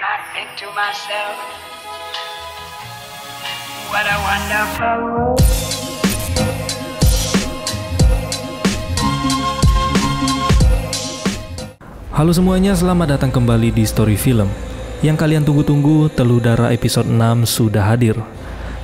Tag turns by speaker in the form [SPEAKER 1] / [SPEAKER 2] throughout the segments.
[SPEAKER 1] I think to myself, what a wonderful world.
[SPEAKER 2] Halo semuanya, selamat datang kembali di Story Film. Yang kalian tunggu-tunggu, Teluh Darah episode 6 sudah hadir.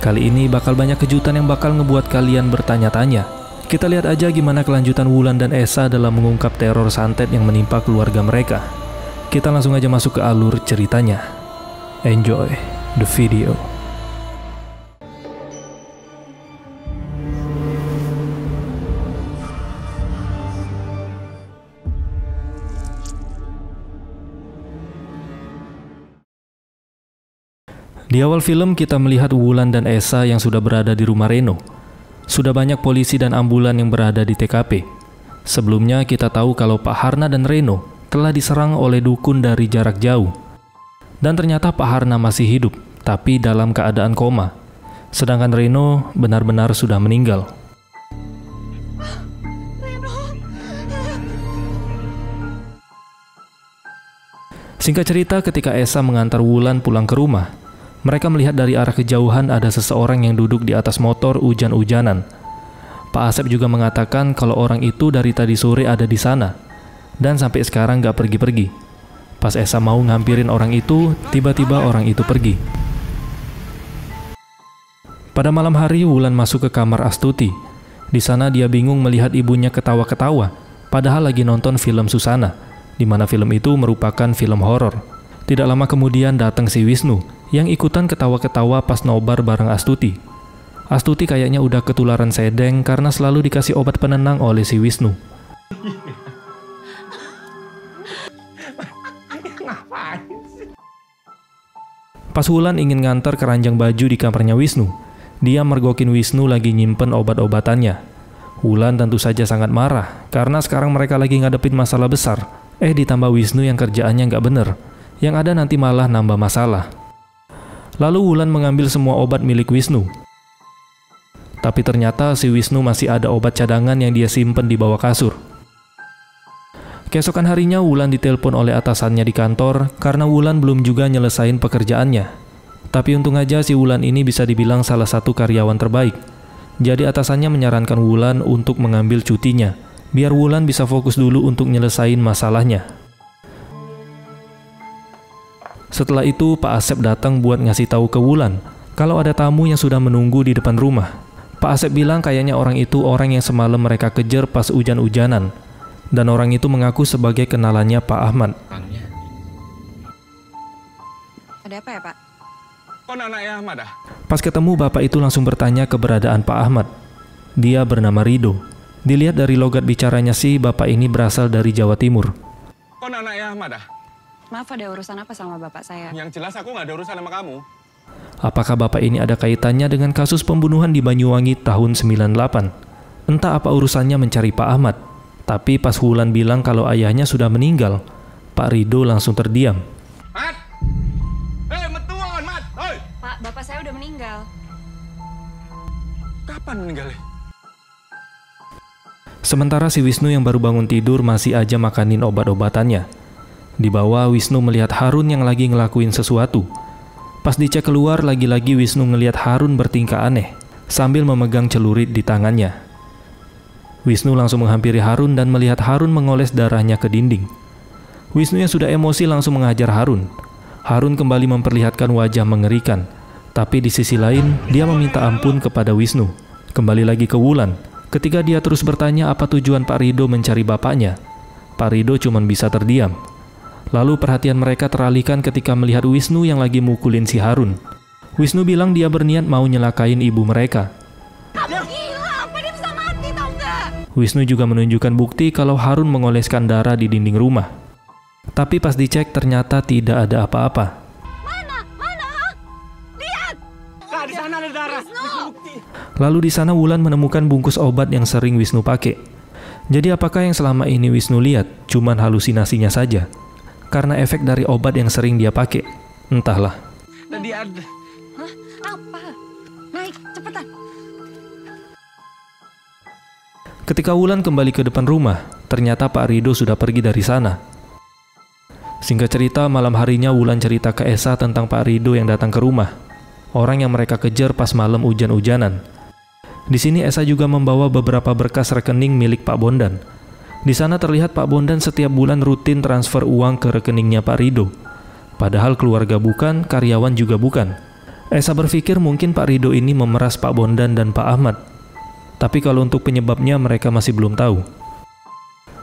[SPEAKER 2] Kali ini bakal banyak kejutan yang bakal ngebuat kalian bertanya-tanya. Kita lihat aja gimana kelanjutan Wulan dan Esa dalam mengungkap teror santet yang menimpa keluarga mereka. Kita langsung aja masuk ke alur ceritanya. Enjoy the video. Di awal film kita melihat Wulan dan Esa yang sudah berada di rumah Reno. Sudah banyak polisi dan ambulan yang berada di TKP. Sebelumnya kita tahu kalau Pak Harna dan Reno telah diserang oleh dukun dari jarak jauh. Dan ternyata Pak Harna masih hidup, tapi dalam keadaan koma. Sedangkan Reno benar-benar sudah meninggal. Singkat cerita, ketika Esa mengantar Wulan pulang ke rumah, mereka melihat dari arah kejauhan ada seseorang yang duduk di atas motor hujan-hujanan. Pak Asep juga mengatakan kalau orang itu dari tadi sore ada di sana, dan sampai sekarang gak pergi-pergi. Pas Esa mau ngampirin orang itu, tiba-tiba orang itu pergi. Pada malam hari, Wulan masuk ke kamar Astuti. Di sana dia bingung melihat ibunya ketawa-ketawa, padahal lagi nonton film Susana, di mana film itu merupakan film horor. Tidak lama kemudian datang si Wisnu, yang ikutan ketawa-ketawa pas nobar bareng Astuti. Astuti kayaknya udah ketularan sedeng karena selalu dikasih obat penenang oleh si Wisnu. Pas Wulan ingin ngantar keranjang baju di kamarnya Wisnu, dia mergokin Wisnu lagi nyimpen obat-obatannya. Wulan tentu saja sangat marah, karena sekarang mereka lagi ngadepin masalah besar. Ditambah Wisnu yang kerjaannya nggak bener, yang ada nanti malah nambah masalah. Lalu Wulan mengambil semua obat milik Wisnu. Tapi ternyata si Wisnu masih ada obat cadangan yang dia simpen di bawah kasur. Keesokan harinya Wulan ditelepon oleh atasannya di kantor karena Wulan belum juga nyelesain pekerjaannya. Tapi untung aja si Wulan ini bisa dibilang salah satu karyawan terbaik. Jadi atasannya menyarankan Wulan untuk mengambil cutinya, biar Wulan bisa fokus dulu untuk nyelesain masalahnya. Setelah itu Pak Asep datang buat ngasih tahu ke Wulan kalau ada tamu yang sudah menunggu di depan rumah. Pak Asep bilang kayaknya orang itu orang yang semalam mereka kejar pas hujan-hujanan. Dan orang itu mengaku sebagai kenalannya Pak Ahmad.
[SPEAKER 3] Ada apa ya, Pak?
[SPEAKER 4] Kok anaknya Ahmad ah?
[SPEAKER 2] Pas ketemu, bapak itu langsung bertanya keberadaan Pak Ahmad. Dia bernama Rido. Dilihat dari logat bicaranya sih, bapak ini berasal dari Jawa Timur.
[SPEAKER 4] Kok anaknya Ahmad ah?
[SPEAKER 3] Maaf, ada urusan apa sama bapak saya?
[SPEAKER 4] Yang jelas aku nggak ada urusan sama kamu.
[SPEAKER 2] Apakah bapak ini ada kaitannya dengan kasus pembunuhan di Banyuwangi tahun 98? Entah apa urusannya mencari Pak Ahmad. Tapi pas Wulan bilang kalau ayahnya sudah meninggal, Pak Rido langsung terdiam.
[SPEAKER 4] Mat! Metuan, Mat! Hoi!
[SPEAKER 3] Pak, bapak saya udah meninggal.
[SPEAKER 4] Kapan meninggalnya?
[SPEAKER 2] Sementara si Wisnu yang baru bangun tidur masih aja makanin obat-obatannya. Di bawah, Wisnu melihat Harun yang lagi ngelakuin sesuatu. Pas dicek keluar, lagi-lagi Wisnu ngelihat Harun bertingkah aneh, sambil memegang celurit di tangannya. Wisnu langsung menghampiri Harun dan melihat Harun mengoles darahnya ke dinding. Wisnu yang sudah emosi langsung menghajar Harun. Harun kembali memperlihatkan wajah mengerikan. Tapi di sisi lain, dia meminta ampun kepada Wisnu. Kembali lagi ke Wulan. Ketika dia terus bertanya apa tujuan Pak Rido mencari bapaknya, Pak Rido cuma bisa terdiam. Lalu perhatian mereka teralihkan ketika melihat Wisnu yang lagi mukulin si Harun. Wisnu bilang dia berniat mau nyelakain ibu mereka. Wisnu juga menunjukkan bukti kalau Harun mengoleskan darah di dinding rumah. Tapi pas dicek ternyata tidak ada apa-apa.
[SPEAKER 3] Mana? Lihat!
[SPEAKER 4] Kak, di sana ada darah.
[SPEAKER 2] Lalu di sana Wulan menemukan bungkus obat yang sering Wisnu pakai. Jadi apakah yang selama ini Wisnu lihat cuman halusinasinya saja? Karena efek dari obat yang sering dia pakai. Entahlah.
[SPEAKER 4] Tadi ada.
[SPEAKER 3] Hah? Apa? Naik, cepetan.
[SPEAKER 2] Ketika Wulan kembali ke depan rumah, ternyata Pak Rido sudah pergi dari sana. Singkat cerita, malam harinya Wulan cerita ke Esa tentang Pak Rido yang datang ke rumah. Orang yang mereka kejar pas malam hujan-hujanan. Di sini Esa juga membawa beberapa berkas rekening milik Pak Bondan. Di sana terlihat Pak Bondan setiap bulan rutin transfer uang ke rekeningnya Pak Rido. Padahal keluarga bukan, karyawan juga bukan. Esa berpikir mungkin Pak Rido ini memeras Pak Bondan dan Pak Ahmad. Tapi kalau untuk penyebabnya mereka masih belum tahu.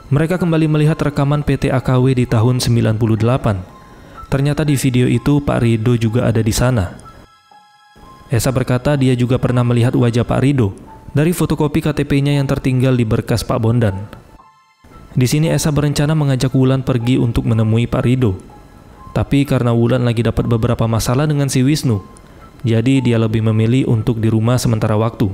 [SPEAKER 2] Mereka kembali melihat rekaman PT AKW di tahun 98. Ternyata di video itu Pak Rido juga ada di sana. Esa berkata dia juga pernah melihat wajah Pak Rido dari fotokopi KTP-nya yang tertinggal di berkas Pak Bondan. Di sini Esa berencana mengajak Wulan pergi untuk menemui Pak Rido. Tapi karena Wulan lagi dapat beberapa masalah dengan si Wisnu, jadi dia lebih memilih untuk di rumah sementara waktu.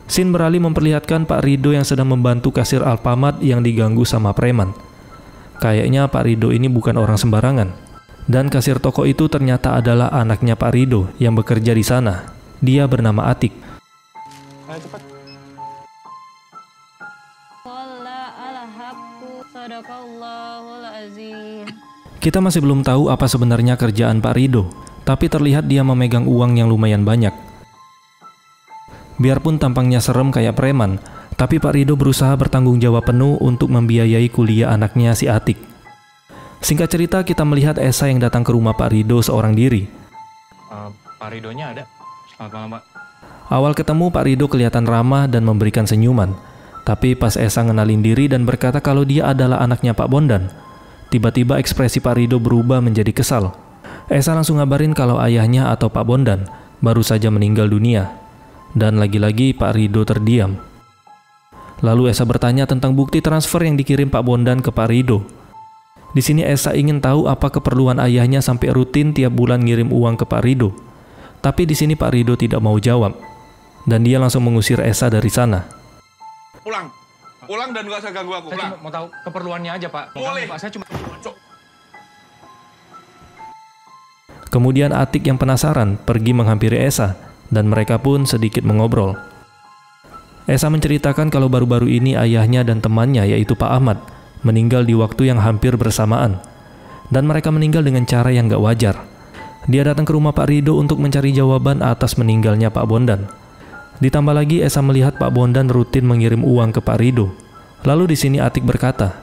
[SPEAKER 2] Scene beralih memperlihatkan Pak Rido yang sedang membantu kasir Alfamart yang diganggu sama preman. Kayaknya Pak Rido ini bukan orang sembarangan. Dan kasir toko itu ternyata adalah anaknya Pak Rido yang bekerja di sana. Dia bernama Atik.
[SPEAKER 4] Ayo cepat.
[SPEAKER 2] Kita masih belum tahu apa sebenarnya kerjaan Pak Rido, tapi terlihat dia memegang uang yang lumayan banyak. Biarpun tampangnya serem kayak preman, tapi Pak Rido berusaha bertanggung jawab penuh untuk membiayai kuliah anaknya si Atik. Singkat cerita, kita melihat Esa yang datang ke rumah Pak Rido seorang diri.
[SPEAKER 4] Pak Ridonya ada. Selamat malam, Pak.
[SPEAKER 2] Awal ketemu Pak Rido kelihatan ramah dan memberikan senyuman. Tapi pas Esa ngenalin diri dan berkata kalau dia adalah anaknya Pak Bondan, tiba-tiba ekspresi Pak Rido berubah menjadi kesal. Esa langsung ngabarin kalau ayahnya atau Pak Bondan baru saja meninggal dunia. Dan lagi-lagi Pak Rido terdiam. Lalu Esa bertanya tentang bukti transfer yang dikirim Pak Bondan ke Pak Rido. Di sini Esa ingin tahu apa keperluan ayahnya sampai rutin tiap bulan ngirim uang ke Pak Rido. Tapi di sini Pak Rido tidak mau jawab. Dan dia langsung mengusir Esa dari sana.
[SPEAKER 4] Pulang. Pulang dan gak usah ganggu aku.
[SPEAKER 5] Saya mau tahu keperluannya aja, Pak.
[SPEAKER 4] Boleh.
[SPEAKER 5] Pak, saya cuma...
[SPEAKER 2] Kemudian Atik yang penasaran pergi menghampiri Esa. Dan mereka pun sedikit mengobrol. Esa menceritakan kalau baru-baru ini ayahnya dan temannya yaitu Pak Ahmad meninggal di waktu yang hampir bersamaan. Dan mereka meninggal dengan cara yang gak wajar. Dia datang ke rumah Pak Rido untuk mencari jawaban atas meninggalnya Pak Bondan. Ditambah lagi Esa melihat Pak Bondan rutin mengirim uang ke Pak Rido. Lalu di sini Atik berkata,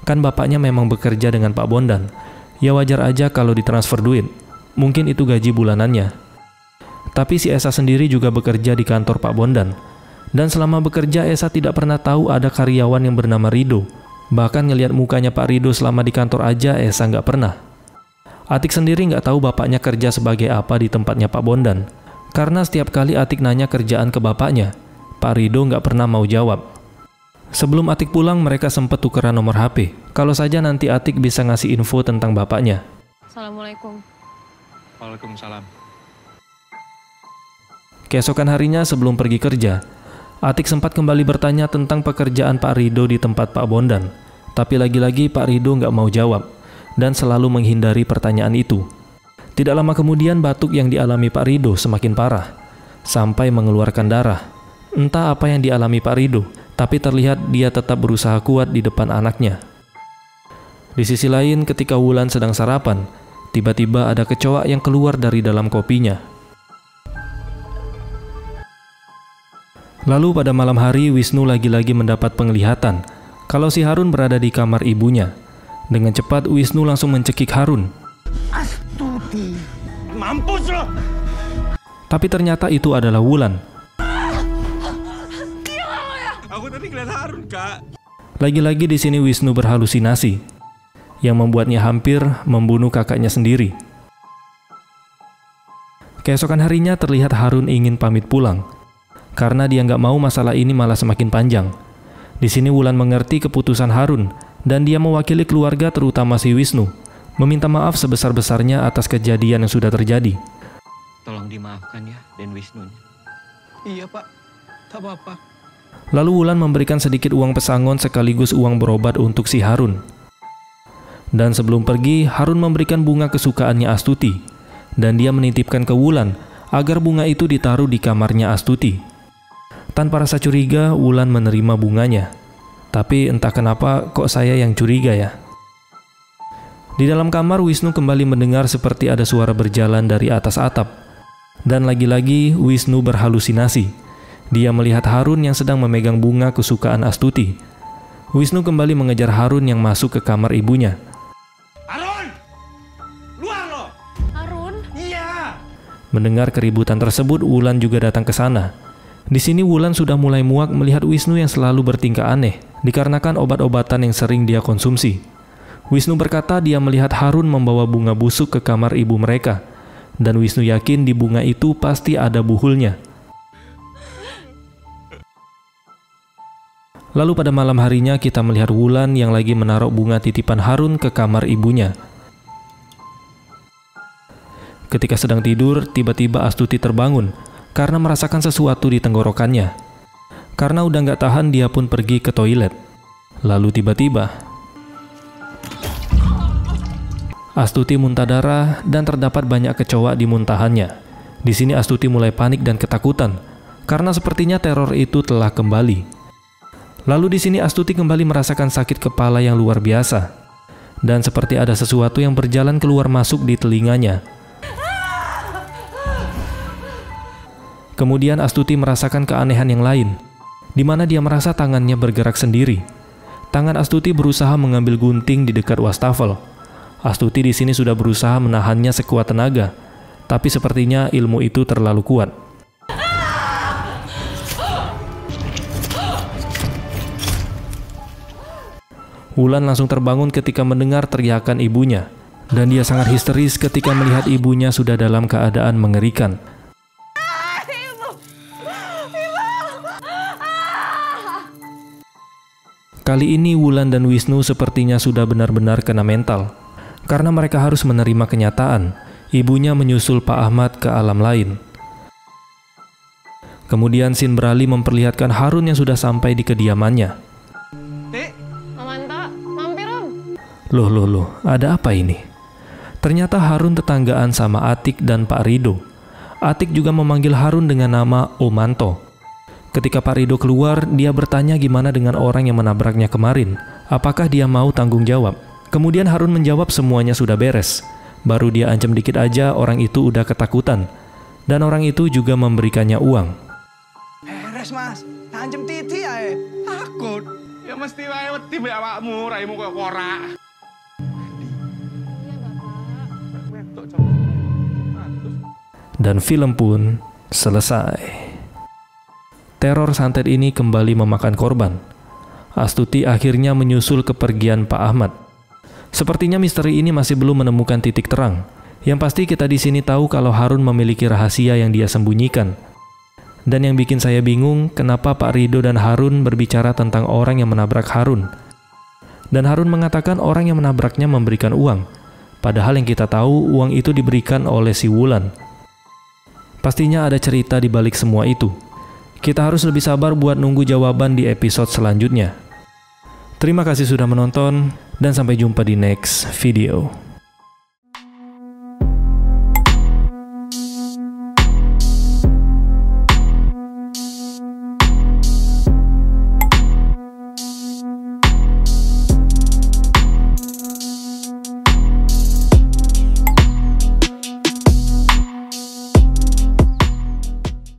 [SPEAKER 2] kan bapaknya memang bekerja dengan Pak Bondan. Ya wajar aja kalau ditransfer duit. Mungkin itu gaji bulanannya. Tapi si Esa sendiri juga bekerja di kantor Pak Bondan. Dan selama bekerja Esa tidak pernah tahu ada karyawan yang bernama Rido. Bahkan ngelihat mukanya Pak Rido selama di kantor aja Esa nggak pernah. Atik sendiri nggak tahu bapaknya kerja sebagai apa di tempatnya Pak Bondan. Karena setiap kali Atik nanya kerjaan ke bapaknya, Pak Rido nggak pernah mau jawab. Sebelum Atik pulang mereka sempat tukeran nomor HP. Kalau saja nanti Atik bisa ngasih info tentang bapaknya.
[SPEAKER 3] Assalamualaikum.
[SPEAKER 4] Waalaikumsalam.
[SPEAKER 2] Keesokan harinya sebelum pergi kerja, Atik sempat kembali bertanya tentang pekerjaan Pak Rido di tempat Pak Bondan. Tapi lagi-lagi Pak Rido nggak mau jawab dan selalu menghindari pertanyaan itu. Tidak lama kemudian batuk yang dialami Pak Rido semakin parah, sampai mengeluarkan darah. Entah apa yang dialami Pak Rido, tapi terlihat dia tetap berusaha kuat di depan anaknya. Di sisi lain, ketika Wulan sedang sarapan, tiba-tiba ada kecoak yang keluar dari dalam kopinya. Lalu pada malam hari Wisnu lagi-lagi mendapat penglihatan kalau si Harun berada di kamar ibunya. Dengan cepat Wisnu langsung mencekik Harun.
[SPEAKER 4] Astuti. Mampus lo.
[SPEAKER 2] Tapi ternyata itu adalah Wulan.
[SPEAKER 4] Aku tadi ngeliat Harun, Kak.
[SPEAKER 2] Lagi-lagi di sini Wisnu berhalusinasi yang membuatnya hampir membunuh kakaknya sendiri. Keesokan harinya terlihat Harun ingin pamit pulang. Karena dia nggak mau masalah ini malah semakin panjang. Di sini Wulan mengerti keputusan Harun dan dia mewakili keluarga terutama si Wisnu meminta maaf sebesar-besarnya atas kejadian yang sudah terjadi.
[SPEAKER 5] Tolong dimaafkan ya, dan Wisnunya. Iya, Pak. Tak apa-apa.
[SPEAKER 2] Lalu Wulan memberikan sedikit uang pesangon sekaligus uang berobat untuk si Harun. Dan sebelum pergi, Harun memberikan bunga kesukaannya Astuti dan dia menitipkan ke Wulan agar bunga itu ditaruh di kamarnya Astuti. Tanpa rasa curiga, Wulan menerima bunganya. Tapi entah kenapa kok saya yang curiga ya. Di dalam kamar, Wisnu kembali mendengar seperti ada suara berjalan dari atas atap. Dan lagi-lagi Wisnu berhalusinasi. Dia melihat Harun yang sedang memegang bunga kesukaan Astuti. Wisnu kembali mengejar Harun yang masuk ke kamar ibunya.
[SPEAKER 5] Harun! Luar lo!
[SPEAKER 3] Harun?
[SPEAKER 5] Iya!
[SPEAKER 2] Mendengar keributan tersebut, Wulan juga datang ke sana. Di sini Wulan sudah mulai muak melihat Wisnu yang selalu bertingkah aneh dikarenakan obat-obatan yang sering dia konsumsi. Wisnu berkata dia melihat Harun membawa bunga busuk ke kamar ibu mereka, dan Wisnu yakin di bunga itu pasti ada buhulnya. Lalu pada malam harinya kita melihat Wulan yang lagi menaruh bunga titipan Harun ke kamar ibunya. Ketika sedang tidur, tiba-tiba Astuti terbangun karena merasakan sesuatu di tenggorokannya. Karena udah nggak tahan, dia pun pergi ke toilet. Lalu tiba-tiba Astuti muntah darah dan terdapat banyak kecoa di muntahannya. Di sini Astuti mulai panik dan ketakutan karena sepertinya teror itu telah kembali. Lalu di sini Astuti kembali merasakan sakit kepala yang luar biasa dan seperti ada sesuatu yang berjalan keluar masuk di telinganya. Kemudian Astuti merasakan keanehan yang lain, di mana dia merasa tangannya bergerak sendiri. Tangan Astuti berusaha mengambil gunting di dekat wastafel. Astuti di sini sudah berusaha menahannya sekuat tenaga, tapi sepertinya ilmu itu terlalu kuat. Wulan langsung terbangun ketika mendengar teriakan ibunya, dan dia sangat histeris ketika melihat ibunya sudah dalam keadaan mengerikan. Kali ini Wulan dan Wisnu sepertinya sudah benar-benar kena mental, karena mereka harus menerima kenyataan ibunya menyusul Pak Ahmad ke alam lain. Kemudian scene beralih memperlihatkan Harun yang sudah sampai di kediamannya.
[SPEAKER 3] Mamanta, mampir Om.
[SPEAKER 2] Loh, ada apa ini? Ternyata Harun tetanggaan sama Atik dan Pak Rido. Atik juga memanggil Harun dengan nama Omanto. Ketika Pak Rido keluar, dia bertanya gimana dengan orang yang menabraknya kemarin. Apakah dia mau tanggung jawab? Kemudian Harun menjawab semuanya sudah beres. Baru dia ancam dikit aja orang itu udah ketakutan. Dan orang itu juga memberikannya uang.
[SPEAKER 5] Beres mas, tancem titi ae. Takut.
[SPEAKER 6] Ya mesti wae wedi mbek awakmu, raimu koyo korak.
[SPEAKER 2] Dan film pun selesai. Teror santet ini kembali memakan korban. Astuti akhirnya menyusul kepergian Pak Ahmad. Sepertinya misteri ini masih belum menemukan titik terang. Yang pasti kita di sini tahu kalau Harun memiliki rahasia yang dia sembunyikan. Dan yang bikin saya bingung, kenapa Pak Rido dan Harun berbicara tentang orang yang menabrak Harun. Dan Harun mengatakan orang yang menabraknya memberikan uang. Padahal yang kita tahu, uang itu diberikan oleh si Wulan. Pastinya ada cerita di balik semua itu. Kita harus lebih sabar buat nunggu jawaban di episode selanjutnya. Terima kasih sudah menonton, dan sampai jumpa di next video.